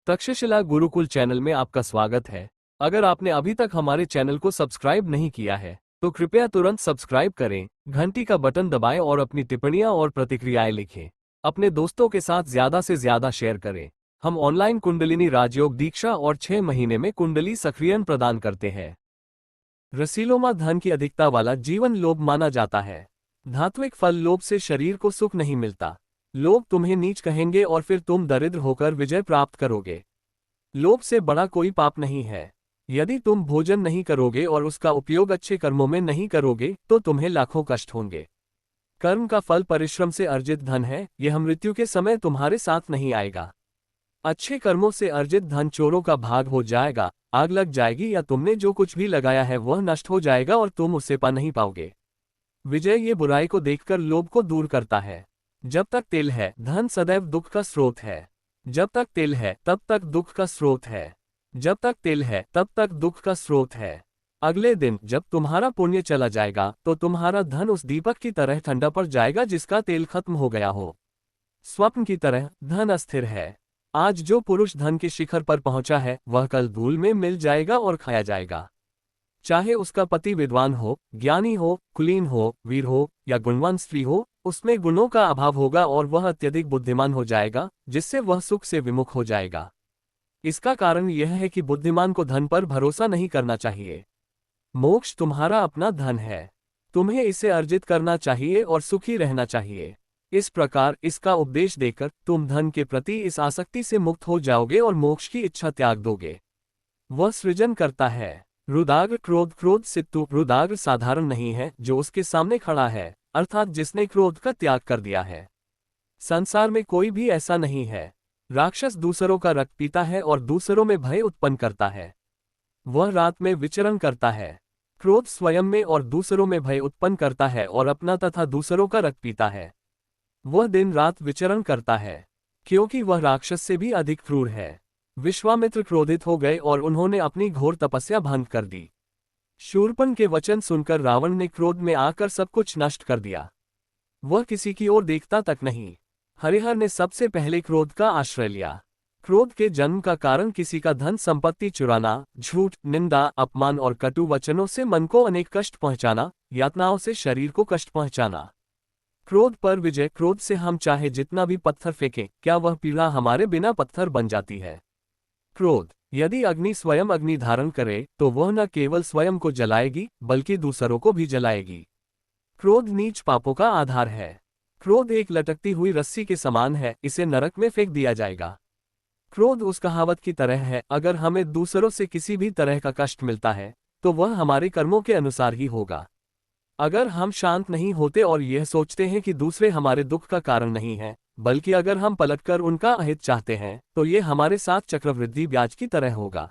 Takshashila Gurukul channel में आपका स्वागत है। अगर आपने अभी तक हमारे चैनल को सब्सक्राइब नहीं किया है तो कृपया तुरंत सब्सक्राइब करें, घंटी का बटन दबाएं और अपनी टिप्पणियां और प्रतिक्रियाएं लिखें। अपने दोस्तों के साथ ज्यादा से ज्यादा शेयर करें। हम ऑनलाइन कुंडलिनी राजयोग दीक्षा और 6 महीने में कुंडली सक्रियण प्रदान करते हैं। रसीलोमा धन की अधिकता वाला जीवन लोभ माना जाता है। धात्विक फल लोभ से शरीर को सुख नहीं मिलता। लोग तुम्हें नीच कहेंगे और फिर तुम दरिद्र होकर विजय प्राप्त करोगे। लोभ से बड़ा कोई पाप नहीं है। यदि तुम भोजन नहीं करोगे और उसका उपयोग अच्छे कर्मों में नहीं करोगे तो तुम्हें लाखों कष्ट होंगे। कर्म का फल परिश्रम से अर्जित धन है, यह मृत्यु के समय तुम्हारे साथ नहीं आएगा। अच्छे कर्मों से अर्जित धन चोरों का भाग हो जाएगा, आग लग जाएगी या तुमने जो कुछ भी लगाया है वह नष्ट हो जाएगा और तुम उसे पा नहीं पाओगे। विजय ये बुराई को देखकर लोभ को दूर करता है। जब तक तेल है धन सदैव दुख का स्रोत है। जब तक तेल है तब तक दुख का स्रोत है। जब तक तेल है तब तक दुख का स्रोत है। अगले दिन जब तुम्हारा पुण्य चला जाएगा तो तुम्हारा धन उस दीपक की तरह ठंडा पड़ जाएगा जिसका तेल खत्म हो गया हो। स्वप्न की तरह धन अस्थिर है। आज जो पुरुष धन के शिखर पर पहुंचा है वह कल धूल में मिल जाएगा और खाया जाएगा। चाहे उसका पति विद्वान हो, ज्ञानी हो, कुलीन हो, वीर हो या गुणवान स्त्री हो, उसमें गुणों का अभाव होगा और वह अत्यधिक बुद्धिमान हो जाएगा, जिससे वह सुख से विमुख हो जाएगा। इसका कारण यह है कि बुद्धिमान को धन पर भरोसा नहीं करना चाहिए। मोक्ष तुम्हारा अपना धन है, तुम्हें इसे अर्जित करना चाहिए और सुखी रहना चाहिए। इस प्रकार इसका उपदेश देकर तुम धन के प्रति इस आसक्ति से मुक्त हो जाओगे और मोक्ष की इच्छा त्याग दोगे। वह सृजन करता है। रुदाग्र क्रोध सित्तु रुदाग्र साधारण नहीं है जो उसके सामने खड़ा है, अर्थात जिसने क्रोध का त्याग कर दिया है। संसार में कोई भी ऐसा नहीं है। राक्षस दूसरों का रक्त पीता है और दूसरों में भय उत्पन्न करता है। वह रात में विचरण करता है। क्रोध स्वयं में और दूसरों में भय उत्पन्न करता है और अपना तथा दूसरों का रक्त पीता है। वह दिन रात विचरण करता है, क्योंकि वह राक्षस से भी अधिक क्रूर है। विश्वामित्र क्रोधित हो गए और उन्होंने अपनी घोर तपस्या भंग कर दी। शूरपण के वचन सुनकर रावण ने क्रोध में आकर सब कुछ नष्ट कर दिया। वह किसी की ओर देखता तक नहीं। हरिहर ने सबसे पहले क्रोध का आश्रय लिया। क्रोध के जन्म का कारण किसी का धन संपत्ति चुराना, झूठ, निंदा, अपमान और कटु वचनों से मन को अनेक कष्ट पहुंचाना, यातनाओं से शरीर को कष्ट पहुंचाना। क्रोध पर विजय। क्रोध से हम चाहे जितना भी पत्थर फेंकें, क्या वह पीड़ा हमारे बिना पत्थर बन जाती है? क्रोध यदि अग्नि स्वयं अग्नि धारण करे तो वह न केवल स्वयं को जलाएगी बल्कि दूसरों को भी जलाएगी। क्रोध नीच पापों का आधार है। क्रोध एक लटकती हुई रस्सी के समान है, इसे नरक में फेंक दिया जाएगा। क्रोध उस कहावत की तरह है, अगर हमें दूसरों से किसी भी तरह का कष्ट मिलता है तो वह हमारे कर्मों के अनुसार ही होगा। अगर हम शांत नहीं होते और यह सोचते हैं कि दूसरे हमारे दुख का कारण नहीं है, बल्कि अगर हम पलटकर उनका अहित चाहते हैं तो ये हमारे साथ चक्रवृद्धि ब्याज की तरह होगा।